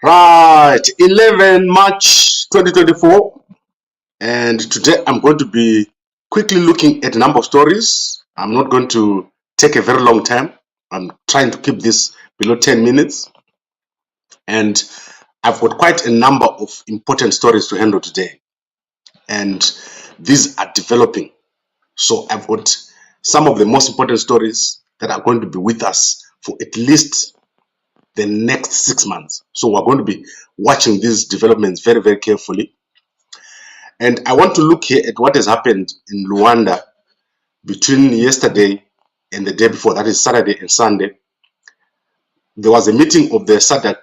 Right, 11 March 2024, and today I'm going to be quickly looking at a number of stories. I'm not going to take a very long time. I'm trying to keep this below 10 minutes, and I've got quite a number of important stories to handle today, and these are developing. So I've got some of the most important stories that are going to be with us for at least the next 6 months. So we're going to be watching these developments very, very carefully. And I want to look here at what has happened in Luanda between yesterday and the day before, that is Saturday and Sunday. There was a meeting of the Sadak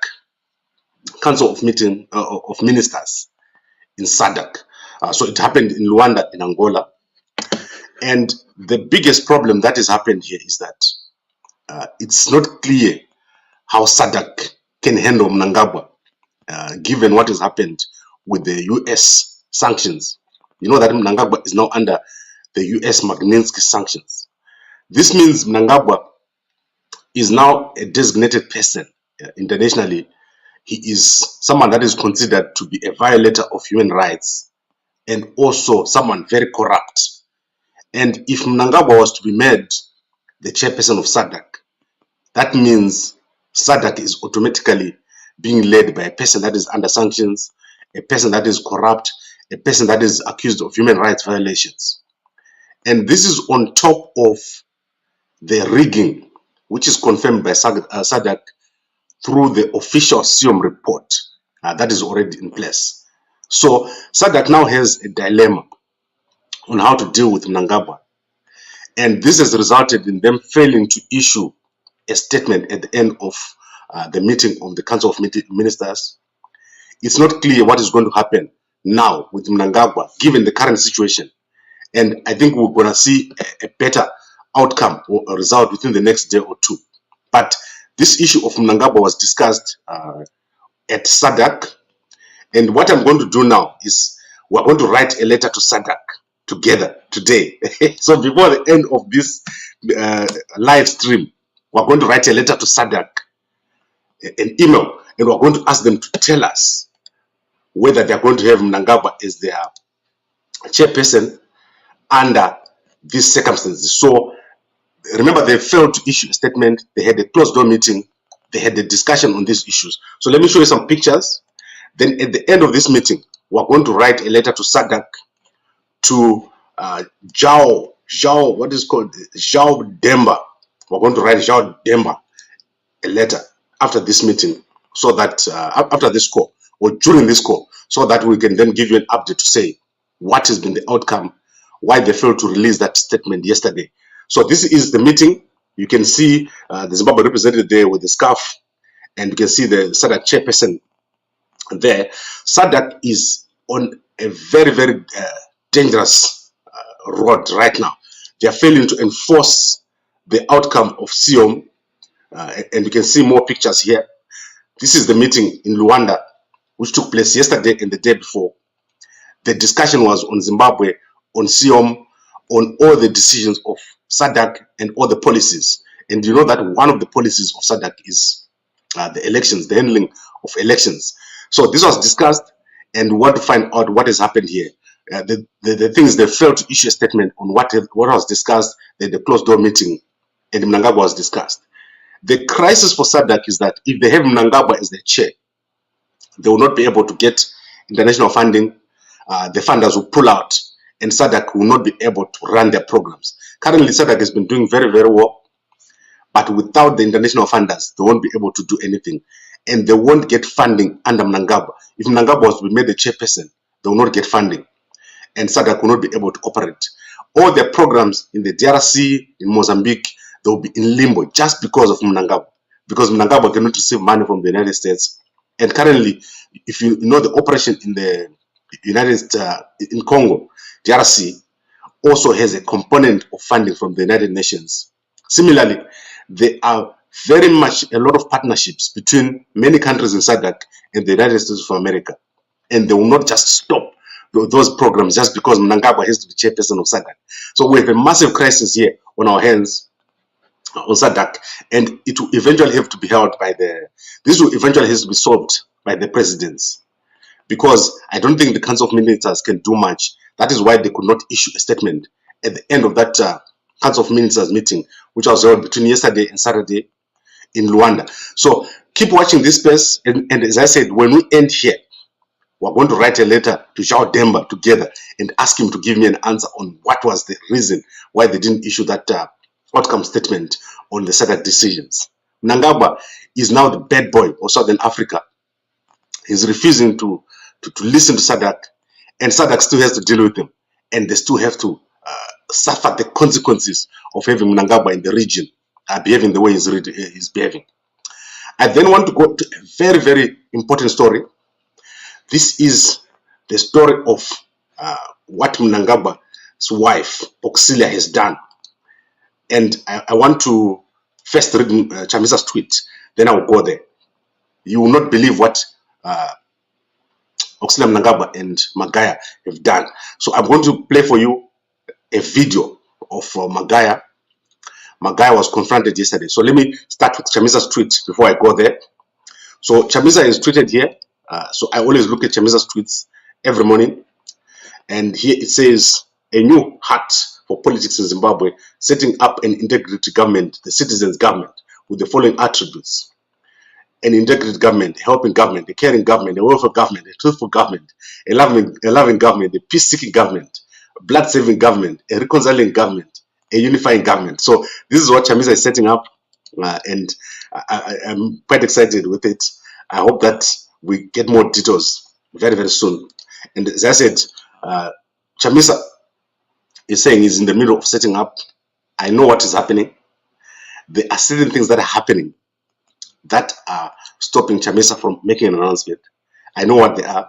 Council of Ministers in Sadak. So it happened in Luanda in Angola. And the biggest problem that has happened here is that it's not clear how Sadak can handle Mnangagwa, given what has happened with the US sanctions. You know that Mnangagwa is now under the US Magnitsky sanctions. This means Mnangagwa is now a designated person internationally. He is someone that is considered to be a violator of human rights and also someone very corrupt. And if Mnangagwa was to be made the chairperson of Sadak, that means Sadak is automatically being led by a person that is under sanctions, a person that is corrupt, a person that is accused of human rights violations. And this is on top of the rigging, which is confirmed by Sadak through the official SIOM report that is already in place. So Sadak now has a dilemma on how to deal with Mnangagwa. And this has resulted in them failing to issue a statement at the end of the meeting of the Council of Ministers. It's not clear what is going to happen now with Mnangagwa, given the current situation. And I think we're going to see a better outcome or a result within the next day or two. But this issue of Mnangagwa was discussed at Sadak. And what I'm going to do now is we're going to write a letter to Sadak together today. So before the end of this live stream, we're going to write a letter to Sadak, an email, and we're going to ask them to tell us whether they're going to have Mnangagwa as their chairperson under these circumstances. So remember, they failed to issue a statement. They had a closed door meeting. They had a discussion on these issues. So let me show you some pictures. Then at the end of this meeting, we're going to write a letter to Sadak, to what is called Zhao Demba. We're going to write Zhao Demba a letter after this meeting, so that after this call or during this call, so that we can then give you an update to say what has been the outcome, why they failed to release that statement yesterday. So this is the meeting. You can see the Zimbabwe representative there with the scarf, and you can see the Sadak chairperson there. Sadak is on a very, very dangerous road right now. They are failing to enforce the outcome of SIOM, and you can see more pictures here. This is the meeting in Luanda, which took place yesterday and the day before. The discussion was on Zimbabwe, on SIOM, on all the decisions of Sadak and all the policies. And you know that one of the policies of Sadak is the elections, the handling of elections. So this was discussed, and we want to find out what has happened here. The thing is, they failed to issue a statement on what was discussed at the closed door meeting, and Mnangagwa was discussed. The crisis for Sadak is that if they have Mnangagwa as their chair, they will not be able to get international funding. The funders will pull out, and Sadak will not be able to run their programs. Currently, Sadak has been doing very, very well, but without the international funders, they won't be able to do anything, and they won't get funding under Mnangagwa. If Mnangagwa was to be made the chairperson, they will not get funding, and Sadak will not be able to operate. All their programs in the DRC, in Mozambique, they will be in limbo just because of Mnangagwa, because Mnangagwa cannot receive money from the United States. And currently, if you know the operation in the in Congo, DRC also has a component of funding from the United Nations. Similarly, there are very much a lot of partnerships between many countries in Sadak and the United States of America, and they will not just stop those programs just because Mnangagwa has to be chairperson of Sadak. So we have a massive crisis here on our hands on Sadak, and it will eventually have to be held by this will eventually have to be solved by the presidents, because I don't think the Council of Ministers can do much. That is why they could not issue a statement at the end of that Council of Ministers meeting, which was held between yesterday and Saturday in Luanda. So keep watching this space, and as I said, when we end here, we're going to write a letter to João Demba together and ask him to give me an answer on what was the reason why they didn't issue that outcome statement on the Sadak decisions. Mnangagwa is now the bad boy of Southern Africa. He's refusing to listen to Sadak, and Sadak still has to deal with him, and they still have to suffer the consequences of having Mnangagwa in the region behaving the way he's behaving. I then want to go to a very, very important story. This is the story of what Mnangagwa's wife, Auxillia, has done. And I want to first read Chamisa's tweet, then I will go there. You will not believe what Auxillia Mnangagwa and Magaya have done. So I'm going to play for you a video of Magaya. Magaya was confronted yesterday. So let me start with Chamisa's tweet before I go there. So Chamisa is tweeted here. So I always look at Chamisa's tweets every morning. And here it says, a new heart for politics in Zimbabwe, setting up an integrated government, the citizens' government, with the following attributes. An integrated government, a helping government, a caring government, a welfare government, a truthful government, a loving government, a peace-seeking government, a blood-saving government, a reconciling government, a unifying government. So this is what Chamisa is setting up, and I'm quite excited with it. I hope that we get more details very, very soon. And as I said, Chamisa is saying he's in the middle of setting up. I know what is happening. There are certain things that are happening that are stopping Chamisa from making an announcement. I know what they are,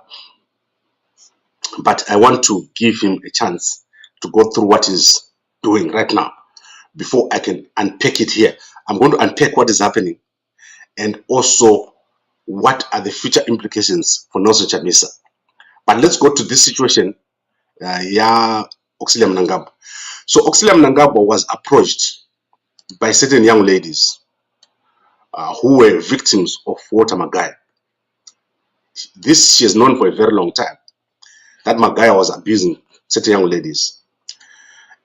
but I want to give him a chance to go through what he's doing right now before I can unpack it here. I'm going to unpack what is happening and also what are the future implications for Nelson Chamisa. But let's go to this situation. Auxillia Mnangagwa. So Auxillia Mnangagwa was approached by certain young ladies who were victims of Walter Magaya. This she has known for a very long time, that Magaya was abusing certain young ladies.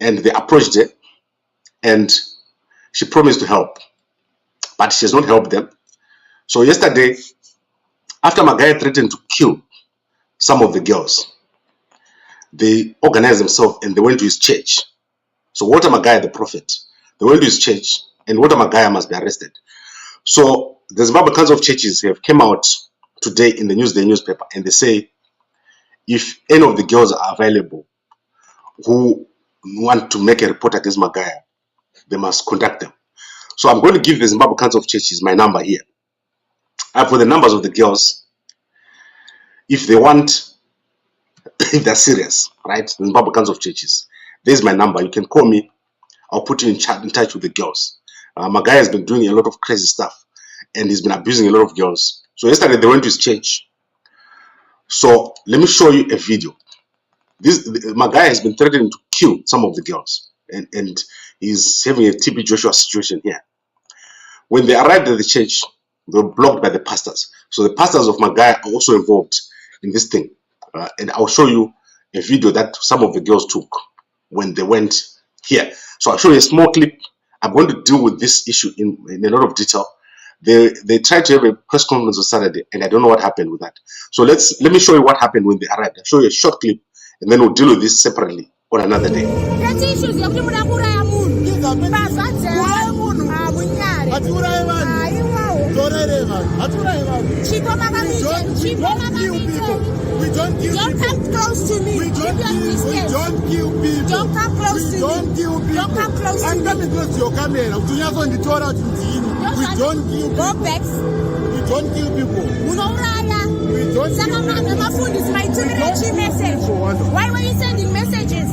And they approached her and she promised to help, but she has not helped them. So yesterday, after Magaya threatened to kill some of the girls, they organized themselves and they went to his church. So Walter Magaya, the prophet, they went to his church and Walter Magaya must be arrested. So the Zimbabwe Council of Churches have come out today in the Newsday newspaper and they say if any of the girls are available who want to make a report against Magaya, they must contact them. So I'm going to give the Zimbabwe Council of Churches my number here. And for the numbers of the girls, if they want, if they're serious, right? The Zimbabwe Council of Churches, there's my number. You can call me. I'll put you in touch with the girls. Magaya has been doing a lot of crazy stuff and he's been abusing a lot of girls. So yesterday they went to his church. So let me show you a video. Magaya has been threatening to kill some of the girls and he's having a TB Joshua situation here. When they arrived at the church, they were blocked by the pastors. So the pastors of Magaya are also involved in this thing. And I'll show you a video that some of the girls took when they went here. So I'll show you a small clip. I'm going to deal with this issue in a lot of detail. They tried to have a press conference on Saturday, and I don't know what happened with that. So let me show you what happened when they arrived. I'll show you a short clip, and then we'll deal with this separately on another day. We don't kill people. Don't come close to me. We don't kill people. Don't come close to me. Don't kill people. Don't come close to me. I'm coming close to your camera. We don't kill people. Go back. We don't kill people. We don't kill people. Why were you sending messages?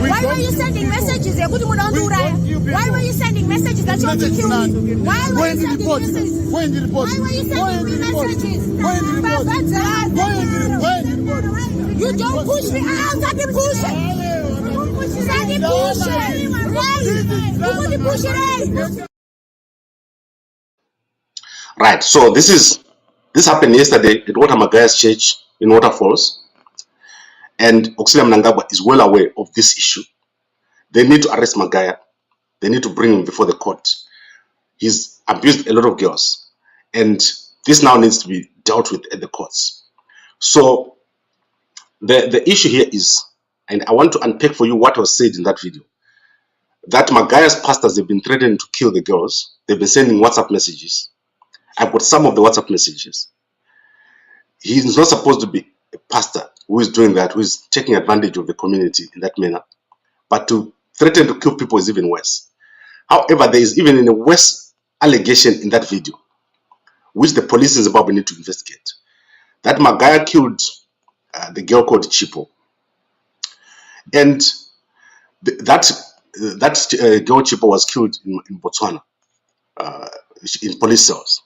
Why were you sending messages? Why were you sending messages that you want to kill me? Why were you sending messages? Why were you sending me messages? You don't push me out. Daddy push it. Daddy push it. Right. So this is This happened yesterday at Magaya's church in Waterfalls, and Auxillia Mnangagwa is well aware of this issue. They need to arrest Magaya. They need to bring him before the court. He's abused a lot of girls, and this now needs to be dealt with at the courts. So the issue here is, and I want to unpack for you what was said in that video, that Magaya's pastors have been threatening to kill the girls. They've been sending WhatsApp messages. I've got some of the WhatsApp messages. He's not supposed to be a pastor who is doing that, who is taking advantage of the community in that manner. But to threaten to kill people is even worse. However, there is even a worse allegation in that video, which the police in Zimbabwe need to investigate. That Magaya killed the girl called Chipo. And that girl Chipo was killed in Botswana, in police cells.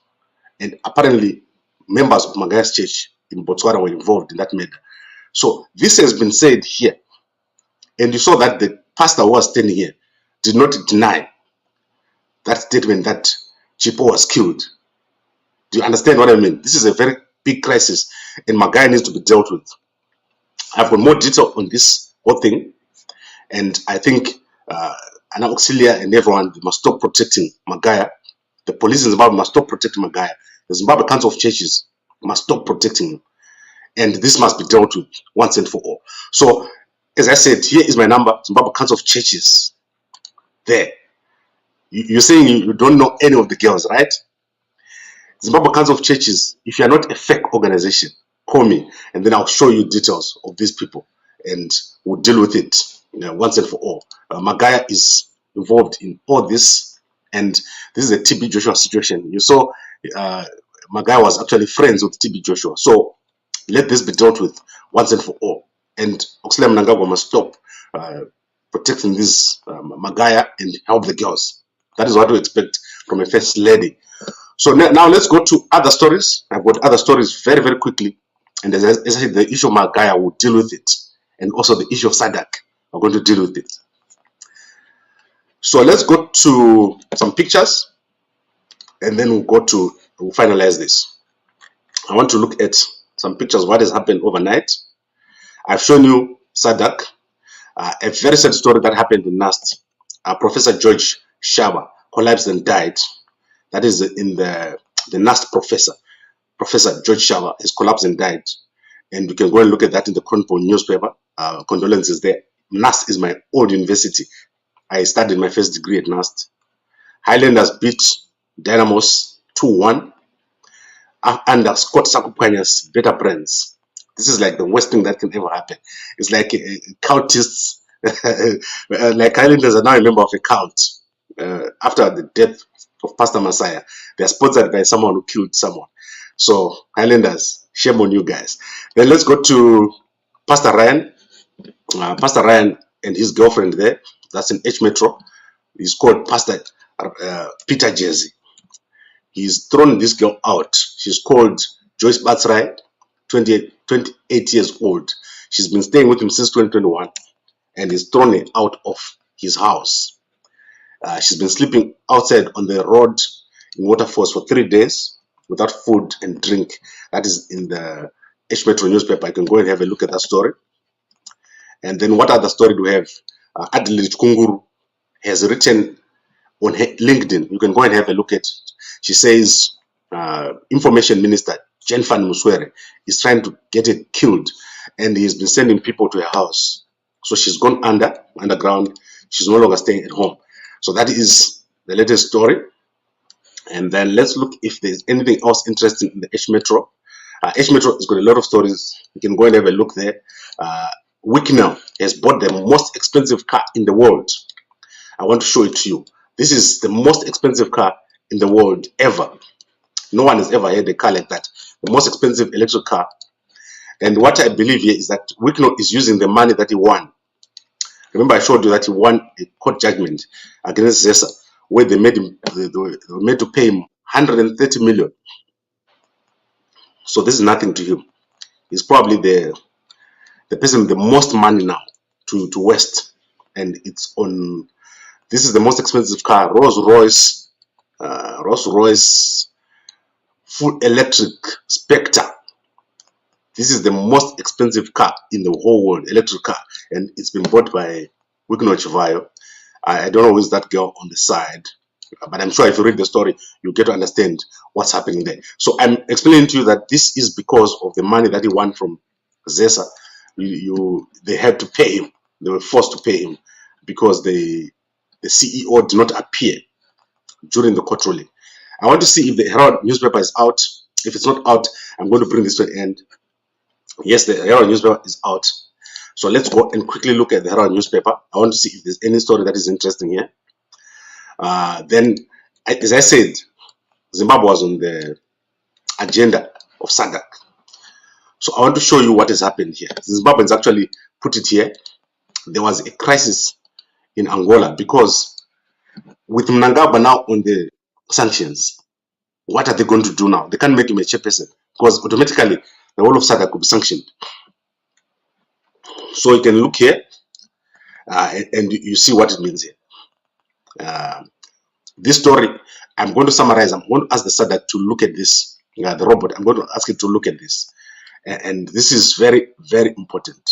And apparently, members of Magaya's church in Botswana were involved in that murder. So this has been said here. And you saw that the pastor who was standing here did not deny that statement that Chipo was killed. Do you understand what I mean? This is a very big crisis, and Magaya needs to be dealt with. I've got more detail on this whole thing, and I think Auxilia and everyone must stop protecting Magaya. The police in Zimbabwe must stop protecting Magaya. The Zimbabwe Council of Churches must stop protecting him, and this must be dealt with once and for all. So, as I said, here is my number, Zimbabwe Council of Churches. There. You're saying you don't know any of the girls, right? Zimbabwe Council of Churches, if you're not a fake organization, call me, and then I'll show you details of these people, and we'll deal with it once and for all. Magaya is involved in all this, and this is a TB Joshua situation. You saw Magaya was actually friends with TB Joshua. So let this be dealt with once and for all. And Auxillia Mnangagwa must stop protecting this Magaya and help the girls. That is what we expect from a first lady. So now let's go to other stories. I've got other stories very, very quickly. And as I said, the issue of Magaya, will deal with it. And also the issue of Sadak, we're going to deal with it. So let's go to some pictures. And then we'll finalize this. I want to look at some pictures, what has happened overnight. I've shown you Sadak, a very sad story that happened in NAST. Professor George Shaba collapsed and died. That is in the NAST professor. Professor George Shaba has collapsed and died. And you can go and look at that in the Chronicle newspaper. Condolences there. NAST is my old university. I studied my first degree at NAST. Highlanders beat Dynamos 2-1 under Scott Sakupanya's Better Brands. This is like the worst thing that can ever happen. It's like cultists, like Highlanders are now a member of a cult. After the death of Pastor Messiah, they are sponsored by someone who killed someone. So Highlanders, shame on you guys. Then let's go to Pastor Ryan. Pastor Ryan and his girlfriend there. That's in H Metro. He's called Pastor Peter Jersey. He's thrown this girl out. She's called Joyce Batsrai, 28 years old. She's been staying with him since 2021, and he's thrown her out of his house. She's been sleeping outside on the road in Waterfalls for 3 days without food and drink. That is in the H Metro newspaper. I can go and have a look at that story. And then what other story do we have? Adelaide Chikunguru has written on her LinkedIn. You can go and have a look at it. She says Information Minister Jenfa Muswere is trying to get her killed, and he's been sending people to her house. So she's gone underground. She's no longer staying at home. So that is the latest story. And then let's look if there's anything else interesting in the H Metro. H Metro has got a lot of stories. You can go and have a look there. Wicknell has bought the most expensive car in the world. I want to show it to you. This is the most expensive car in the world ever. No one has ever had a car like that. The most expensive electric car. And what I believe here is that Wicknell is using the money that he won. Remember, I showed you that he won a court judgment against Zesa, where they made him, they were made to pay him 130 million. So this is nothing to him. He's probably the person with the most money now to West, and it's on. This is the most expensive car, Rolls Royce full electric Spectre. This is the most expensive car in the whole world, electric car, and it's been bought by Wigno Chivayo. I don't know who's that girl on the side, but I'm sure if you read the story, you get to understand what's happening there. So I'm explaining to you that this is because of the money that he won from ZESA. They had to pay him. They were forced to pay him because the CEO did not appear during the court ruling. I want to see if the Herald newspaper is out. If it's not out, I'm going to bring this to an end. Yes, the Herald newspaper is out. So let's go and quickly look at the Herald newspaper. I want to see if there's any story that is interesting here. Then, as I said, Zimbabwe was on the agenda of Sadak. So I want to show you what has happened here. Zimbabweans actually put it here. There was a crisis in Angola because with Mnangagwa now on the sanctions, what are they going to do now? They can't make him a chairperson because automatically the whole of Sadak could be sanctioned. So you can look here and you see what it means here. This story, I'm going to summarize. I'm going to ask the Sadak to look at this, the robot. I'm going to ask it to look at this. And this is very, very important.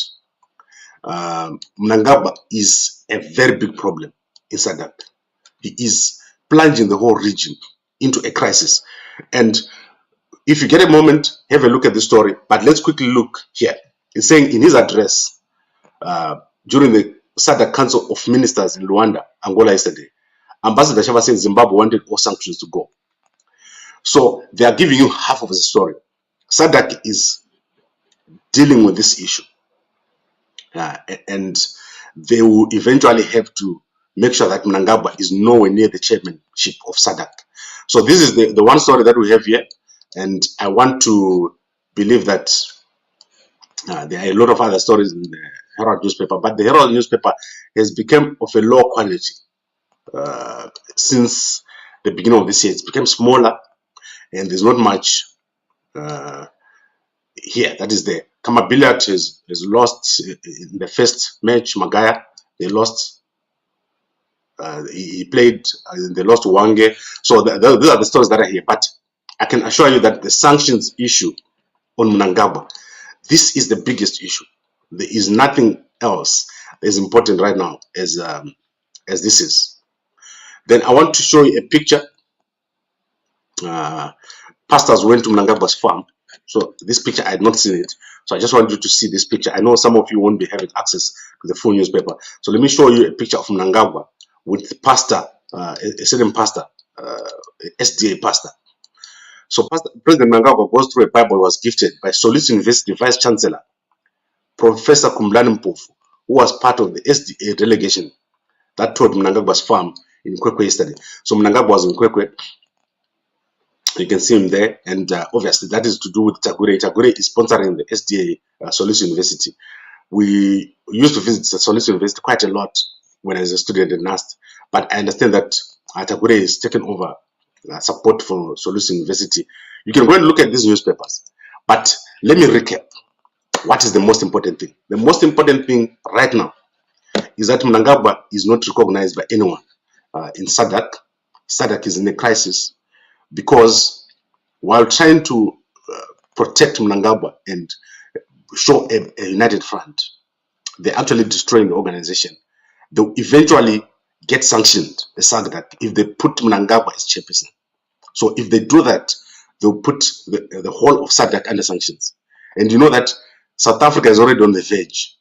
Mnangagwa is a very big problem in Sadak. He is plunging the whole region into a crisis. And if you get a moment, have a look at the story. But let's quickly look here. He's saying in his address during the Sadak Council of Ministers in Luanda, Angola yesterday, Ambassador Shava said Zimbabwe wanted all sanctions to go. So they are giving you half of the story. Sadak is dealing with this issue. And they will eventually have to make sure that Mnangagwa is nowhere near the chairmanship of Sadak. So this is the one story that we have here. And I want to believe that there are a lot of other stories in the Herald newspaper, but the Herald newspaper has become of a low quality since the beginning of this year. It's become smaller and there's not much here that is there. Kamabiliat has lost in the first match. Magaya, they lost. He played, they lost Wange. So those are the stories that are here. But I can assure you that the sanctions issue on Mnangagwa, this is the biggest issue. There is nothing else that is important right now as this is. Then I want to show you a picture. Pastors went to Mnangagwa's farm. So this picture, I had not seen it. So I just want you to see this picture. I know some of you won't be having access to the full newspaper. So let me show you a picture of Mnangagwa with the pastor, a certain pastor, SDA pastor. So President Mnangagwa goes through a Bible was gifted by Solis University Vice Chancellor, Professor Kumblani Mpofu, who was part of the SDA delegation that toured Mnangagwa's farm in Kwekwe yesterday. So Mnangagwa was in Kwekwe. You can see him there, and obviously that is to do with Tagure. Tagure is sponsoring the SDA Solis University. We used to visit Solis University quite a lot when I was a student in NAST, but I understand that Tagure is taken over support for Solis University. You can go and look at these newspapers, but let me recap. What is the most important thing? The most important thing right now is that Mnangagwa is not recognized by anyone in Sadak. Sadak is in a crisis because while trying to protect Mnangagwa and show a united front, they're actually destroying the organization. They'll eventually get sanctioned, the Sadak, if they put Mnangagwa as chairperson. So if they do that, they'll put the whole of Sadak under sanctions. And you know that South Africa is already on the verge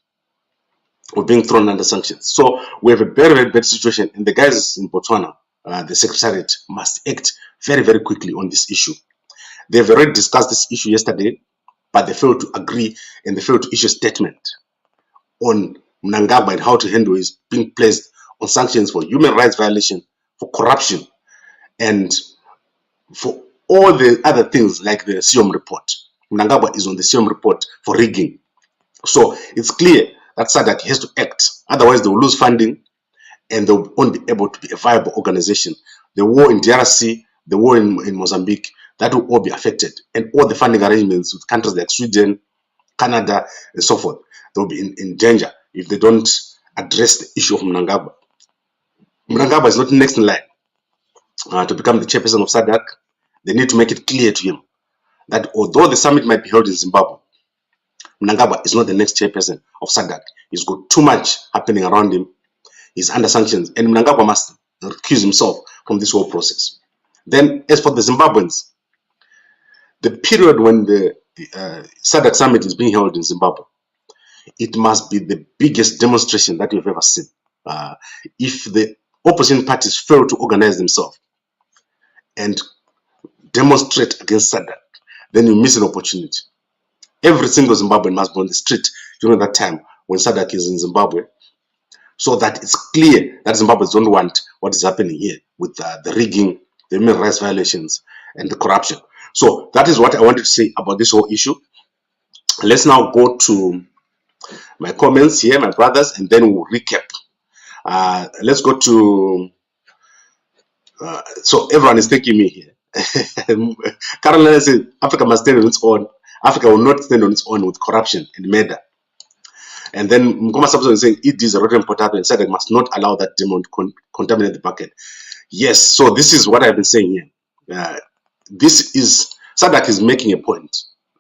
of being thrown under sanctions. So we have a very, very bad situation. And the guys in Botswana, the Secretariat, must act very, very quickly on this issue. They've already discussed this issue yesterday, but they failed to agree and they failed to issue a statement on Mnangagwa and how to handle his being placed on sanctions for human rights violation, for corruption, and for all the other things like the SIOM report. Mnangagwa is on the SIOM report for rigging. So it's clear that Sadak has to act. Otherwise, they will lose funding and they won't be able to be a viable organization. The war in DRC, the war in Mozambique, that will all be affected. And all the funding arrangements with countries like Sweden, Canada, and so forth, they'll be in danger if they don't address the issue of Mnangagwa. Mnangagwa is not next in line to become the chairperson of Sadak. They need to make it clear to him that although the summit might be held in Zimbabwe, Mnangagwa is not the next chairperson of Sadak. He's got too much happening around him. He's under sanctions, and Mnangagwa must recuse himself from this whole process. Then, as for the Zimbabweans, the period when the Sadak summit is being held in Zimbabwe, it must be the biggest demonstration that you've ever seen. If the opposition parties fail to organize themselves and demonstrate against Sadak, then you miss an opportunity. Every single Zimbabwean must be on the street during that time when Sadak is in Zimbabwe, so that it's clear that Zimbabweans don't want what is happening here with the rigging, the human rights violations, and the corruption. So that is what I wanted to say about this whole issue. Let's now go to my comments here, my brothers, and then we'll recap. Let's go to, so everyone is taking me here. Carolina says, Africa must stand on its own. Africa will not stand on its own with corruption and murder. And then Mkoma Samson is saying, it is a rotten potato and Sadak must not allow that demon to contaminate the market. Yes, so this is what I've been saying here. Sadak is making a point.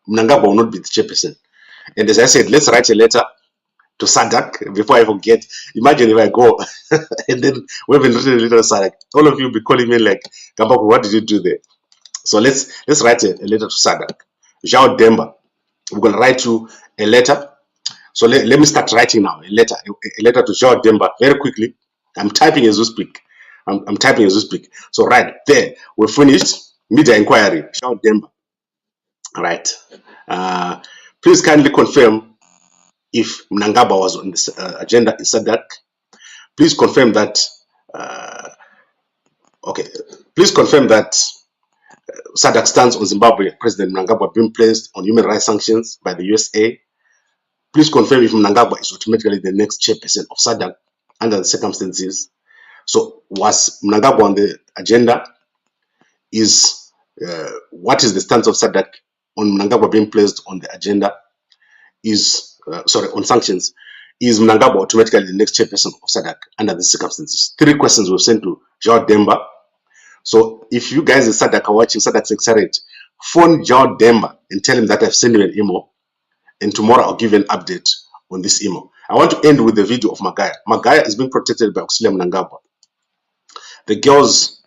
Mnangagwa will not be the chairperson. And as I said, let's write a letter to Sadak before I forget. Imagine if I go and then we haven't written a letter to Sadak. All of you will be calling me like, Gambaku, what did you do there? So let's write a letter to Sadak. Jao Demba, we're going to write you a letter. So let me start writing now, a letter to Jao Demba very quickly. I'm typing as we speak. I'm typing as we speak. So right there, we're finished. Media inquiry, Jao Demba. All right. Please kindly confirm if Mnangagwa was on the agenda in Sadak. Please confirm that. Okay. Please confirm that Sadak stands on Zimbabwe President Mnangagwa being placed on human rights sanctions by the USA. Please confirm if Mnangagwa is automatically the next chairperson of Sadak under the circumstances. So was Mnangagwa on the agenda? What is the stance of Sadak on Mnangagwa being placed on the agenda? On sanctions? Is Mnangagwa automatically the next chairperson of Sadak under the circumstances? 3 questions we've sent to Jao Demba. So if you guys in Sadak are watching Sadak Secretariat, phone Jao Demba and tell him that I've sent him an email, and tomorrow I'll give you an update on this email. I want to end with the video of Magaya. Magaya is being protected by Auxillia Mnangagwa. The girls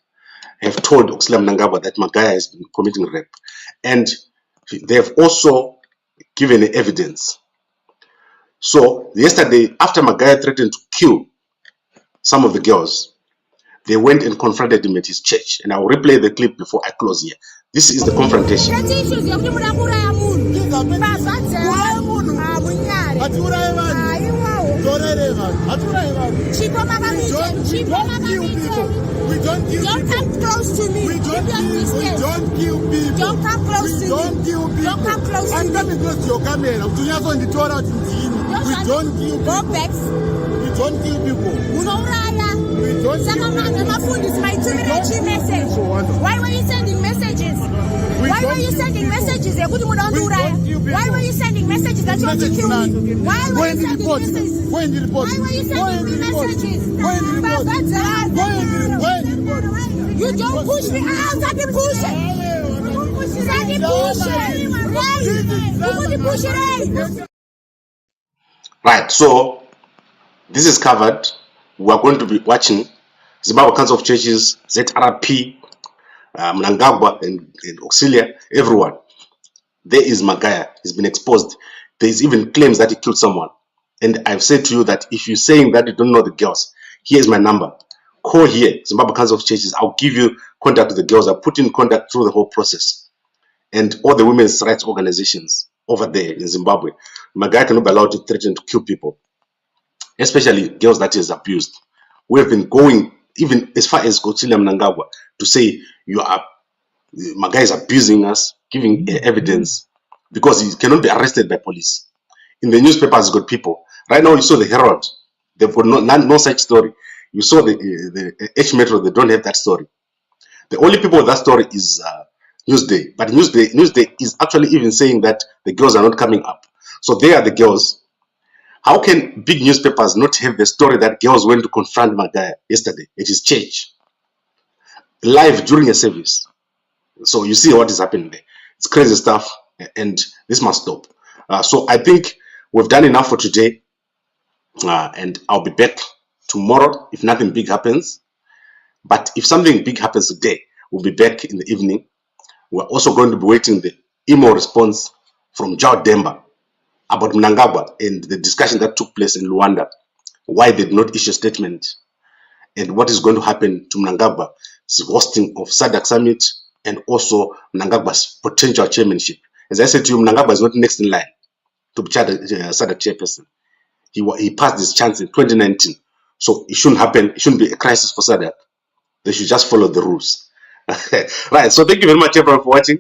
have told Auxillia Mnangagwa that Magaya has been committing rape, and they have also given evidence. So yesterday, after Magaya threatened to kill some of the girls, they went and confronted him at his church. And I will replay the clip before I close here. This is the confrontation. We don't kill people. Don't come close to me. We don't kill people. Don't come close to me. Don't come close to me. I'm coming close to your camera. We don't kill people. Go back. We don't kill people. We don't Why were you sending messages? Why were you sending messages? Why were you sending messages that you want to kill me? Why were you sending messages? Why were you sending me messages? You don't push me out. Daddy push it. Daddy push it. Right, so this is covered. We are going to be watching Zimbabwe Council of Churches, ZRP, Mnangagwa, and Auxilia, everyone. There is Magaya. He's been exposed. There is even claims that he killed someone. And I've said to you that if you're saying that you don't know the girls, here's my number. Call here, Zimbabwe Council of Churches. I'll give you contact with the girls. I'll put you in contact through the whole process. And all the women's rights organizations over there in Zimbabwe. Magaya cannot be allowed to threaten to kill people, especially girls that is abused. We have been going even as far as Auxillia Mnangagwa to say Magaya is abusing us, giving evidence, because he cannot be arrested by police. In the newspapers, got people. Right now, you saw the Herald. They've got no such story. You saw the H Metro. They don't have that story. The only people with that story is Newsday. But Newsday is actually even saying that the girls are not coming up. So they are the girls. How can big newspapers not have the story that girls went to confront Magaya yesterday at his church, live during a service? So you see what is happening there. It's crazy stuff, and this must stop. So I think we've done enough for today, and I'll be back tomorrow if nothing big happens. But if something big happens today, we'll be back in the evening. We're also going to be waiting the email response from Joe Demba about Mnangagwa and the discussion that took place in Luanda, why they did not issue a statement, and what is going to happen to Mnangagwa's hosting of Sadak summit, and also Mnangagwa's potential chairmanship. As I said to you, Mnangagwa is not next in line to be Sadak chairperson. He passed his chance in 2019, so it shouldn't happen. It shouldn't be a crisis for Sadak. They should just follow the rules. Right. So thank you very much, everyone, for watching.